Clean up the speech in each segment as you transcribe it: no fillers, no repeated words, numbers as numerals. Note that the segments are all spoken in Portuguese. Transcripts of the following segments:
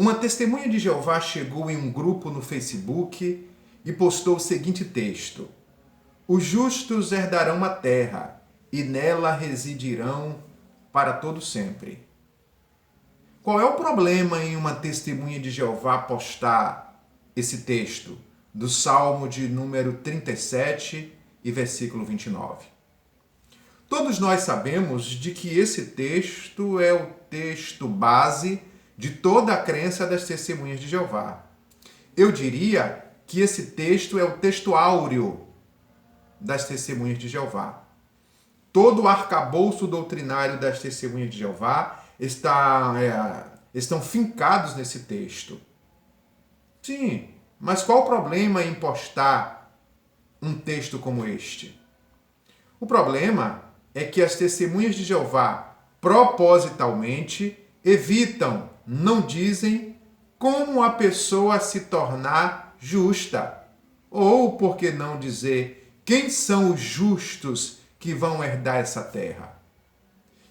Uma testemunha de Jeová chegou em um grupo no Facebook e postou o seguinte texto: os justos herdarão a terra e nela residirão para todo sempre. Qual é o problema em uma testemunha de Jeová postar esse texto do Salmo de número 37 e versículo 29? Todos nós sabemos de que esse texto é o texto base de toda a crença das testemunhas de Jeová. Eu diria que esse texto é o texto áureo das testemunhas de Jeová. Todo o arcabouço doutrinário das testemunhas de Jeová estão fincados nesse texto. Sim, mas qual o problema em postar um texto como este? O problema é que as testemunhas de Jeová propositalmente evitam, não dizem como a pessoa se tornar justa. Ou, por que não dizer, quem são os justos que vão herdar essa terra?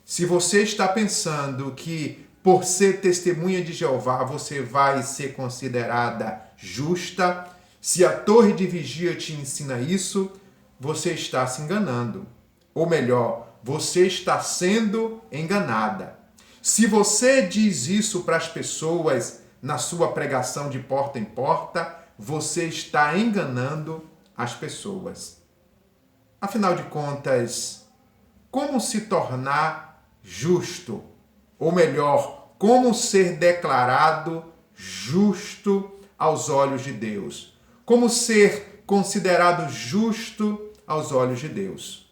Se você está pensando que por ser testemunha de Jeová você vai ser considerada justa, se a torre de vigia te ensina isso, você está se enganando. Ou melhor, você está sendo enganada. Se você diz isso para as pessoas na sua pregação de porta em porta, você está enganando as pessoas. Afinal de contas, como se tornar justo? Ou melhor, como ser declarado justo aos olhos de Deus? Como ser considerado justo aos olhos de Deus?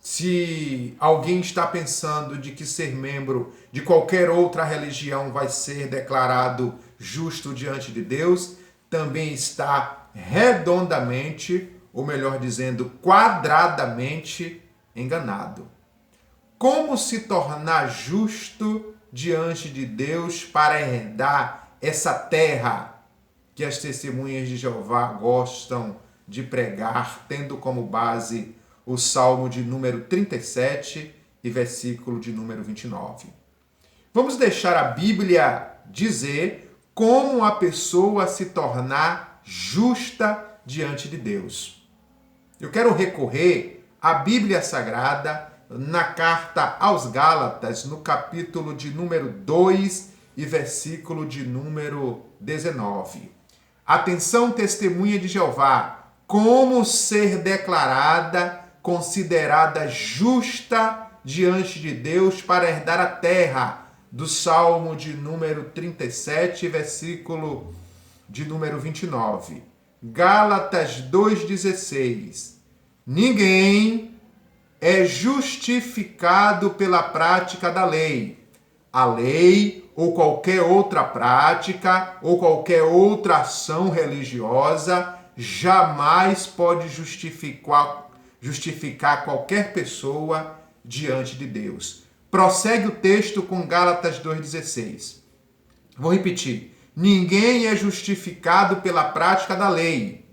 Se alguém está pensando de que ser membro de qualquer outra religião vai ser declarado justo diante de Deus, também está redondamente, ou melhor dizendo, quadradamente enganado. Como se tornar justo diante de Deus para herdar essa terra que as testemunhas de Jeová gostam de pregar, tendo como base o Salmo de número 37 e versículo de número 29. Vamos deixar a Bíblia dizer como a pessoa se tornar justa diante de Deus. Eu quero recorrer à Bíblia Sagrada na carta aos Gálatas, no capítulo de número 2 e versículo de número 19. Atenção, testemunha de Jeová, como ser declarada, considerada justa diante de Deus para herdar a terra, do Salmo de número 37, versículo de número 29. Gálatas 2,16. Ninguém é justificado pela prática da lei. A lei ou qualquer outra prática ou qualquer outra ação religiosa jamais pode justificar qualquer pessoa diante de Deus. Prossegue o texto com Gálatas 2,16. Vou repetir. Ninguém é justificado pela prática da lei.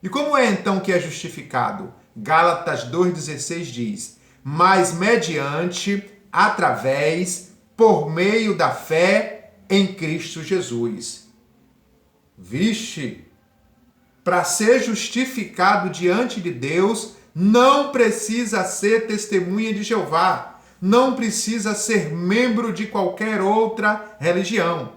E como é então que é justificado? Gálatas 2,16 diz: mas mediante, através, por meio da fé em Cristo Jesus. Vixe! Para ser justificado diante de Deus, não precisa ser testemunha de Jeová, não precisa ser membro de qualquer outra religião,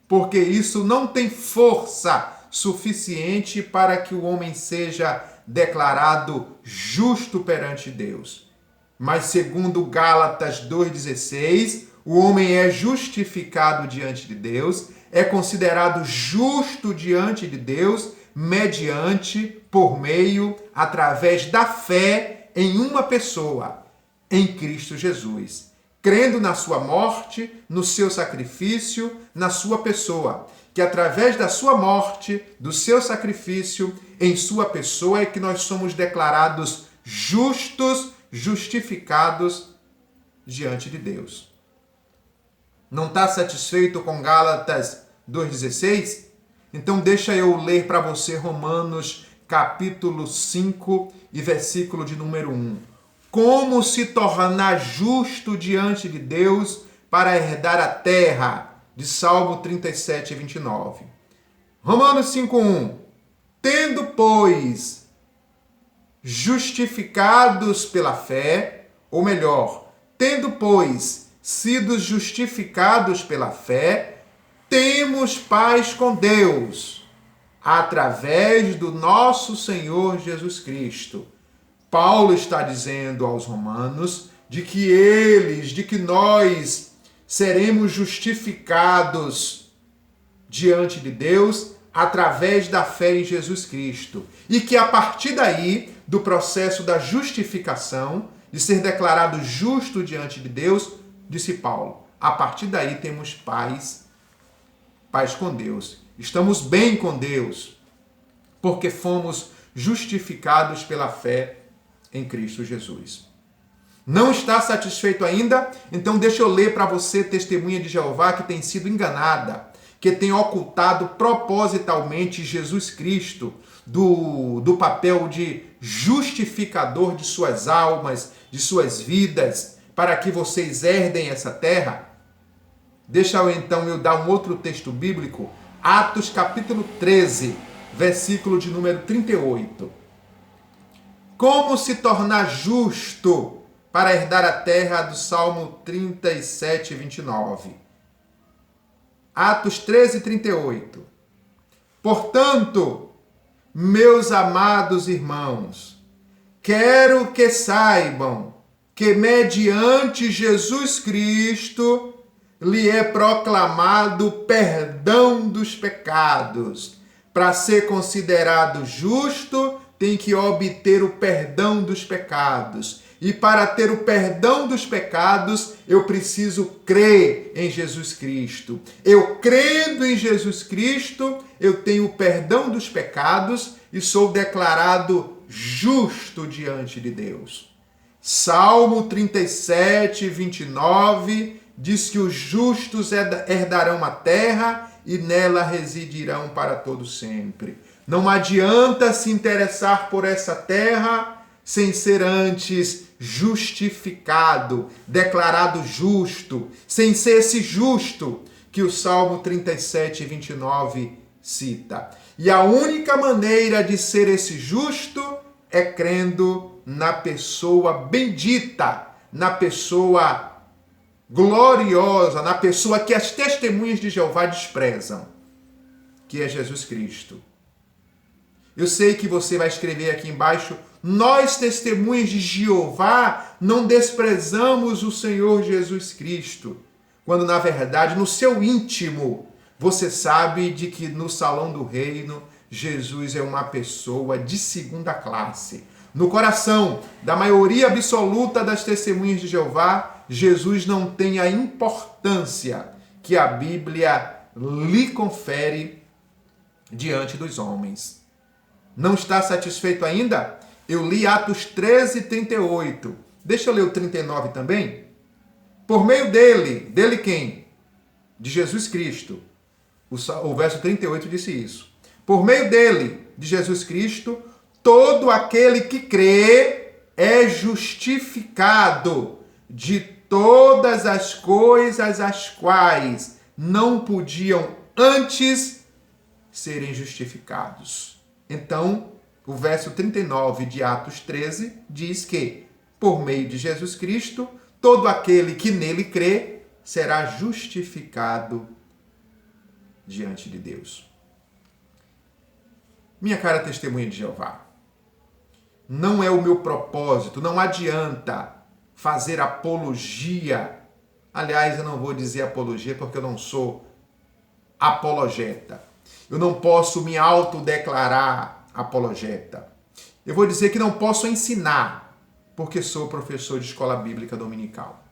porque isso não tem força suficiente para que o homem seja declarado justo perante Deus. Mas segundo Gálatas 2,16, o homem é justificado diante de Deus, é considerado justo diante de Deus, mediante, por meio, através da fé em uma pessoa, em Cristo Jesus. Crendo na sua morte, no seu sacrifício, na sua pessoa. Que através da sua morte, do seu sacrifício, em sua pessoa é que nós somos declarados justos, justificados diante de Deus. Não está satisfeito com Gálatas 2,16? Então deixa eu ler para você Romanos capítulo 5 e versículo de número 1. Como se tornar justo diante de Deus para herdar a terra, de Salmo 37, 29. Romanos 5:1. Tendo, pois, justificados pela fé, ou melhor, tendo, pois, sido justificados pela fé, temos paz com Deus, através do nosso Senhor Jesus Cristo. Paulo está dizendo aos romanos de que nós seremos justificados diante de Deus através da fé em Jesus Cristo. E que a partir daí, do processo da justificação, de ser declarado justo diante de Deus, disse Paulo, a partir daí temos paz com Deus. Estamos bem com Deus, porque fomos justificados pela fé em Cristo Jesus. Não está satisfeito ainda? Então deixa eu ler para você, testemunha de Jeová, que tem sido enganada, que tem ocultado propositalmente Jesus Cristo do papel de justificador de suas almas, de suas vidas, para que vocês herdem essa terra. Deixa eu dar um outro texto bíblico, Atos capítulo 13, versículo de número 38. Como se tornar justo para herdar a terra, do Salmo 37, 29. Atos 13, 38. Portanto, meus amados irmãos, quero que saibam que mediante Jesus Cristo lhe é proclamado perdão dos pecados. Para ser considerado justo, tem que obter o perdão dos pecados. E para ter o perdão dos pecados, eu preciso crer em Jesus Cristo. Eu crendo em Jesus Cristo, eu tenho o perdão dos pecados e sou declarado justo diante de Deus. Salmo 37, 29 diz que os justos herdarão a terra e nela residirão para todo sempre. Não adianta se interessar por essa terra sem ser antes justificado, declarado justo, sem ser esse justo que o Salmo 37, 29 cita. E a única maneira de ser esse justo é crendo na pessoa bendita, na pessoa gloriosa, na pessoa que as testemunhas de Jeová desprezam, que é Jesus Cristo. Eu sei que você vai escrever aqui embaixo: nós, testemunhas de Jeová, não desprezamos o Senhor Jesus Cristo. Quando, na verdade, no seu íntimo, você sabe de que no salão do reino, Jesus é uma pessoa de segunda classe. No coração da maioria absoluta das testemunhas de Jeová, Jesus não tem a importância que a Bíblia lhe confere diante dos homens. Não está satisfeito ainda? Eu li Atos 13, 38. Deixa eu ler o 39 também. Por meio dele quem? De Jesus Cristo. O verso 38 disse isso. Por meio dele, de Jesus Cristo, todo aquele que crê é justificado de todas as coisas as quais não podiam antes serem justificados. Então, o verso 39 de Atos 13 diz que, por meio de Jesus Cristo, todo aquele que nele crê será justificado diante de Deus. Minha cara testemunha de Jeová, não é o meu propósito, não adianta fazer apologia. Aliás, eu não vou dizer apologia porque eu não sou apologeta. Eu não posso me autodeclarar apologeta. Eu vou dizer que não posso ensinar, porque sou professor de escola bíblica dominical.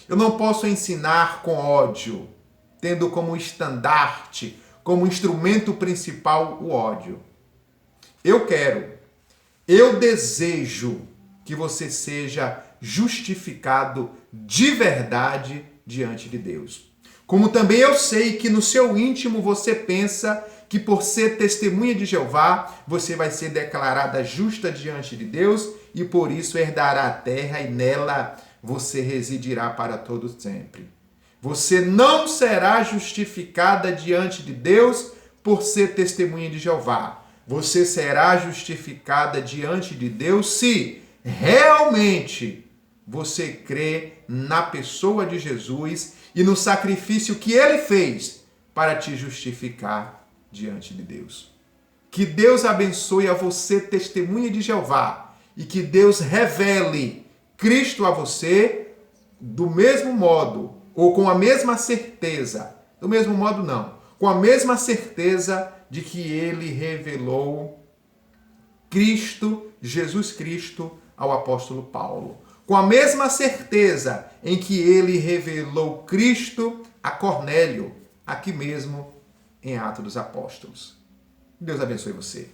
Eu não posso ensinar com ódio, tendo como estandarte, como instrumento principal o ódio. Eu desejo que você seja justificado de verdade diante de Deus. Como também eu sei que no seu íntimo você pensa que por ser testemunha de Jeová, você vai ser declarada justa diante de Deus e por isso herdará a terra e nela você residirá para todo sempre. Você não será justificada diante de Deus por ser testemunha de Jeová. Você será justificada diante de Deus se realmente você crê na pessoa de Jesus e no sacrifício que ele fez para te justificar diante de Deus. Que Deus abençoe a você, testemunha de Jeová, e que Deus revele Cristo a você do mesmo modo, ou com a mesma certeza, do mesmo modo não, com a mesma certeza de que ele revelou Cristo, Jesus Cristo, ao apóstolo Paulo. Com a mesma certeza em que ele revelou Cristo a Cornélio, aqui mesmo em Atos dos Apóstolos. Deus abençoe você.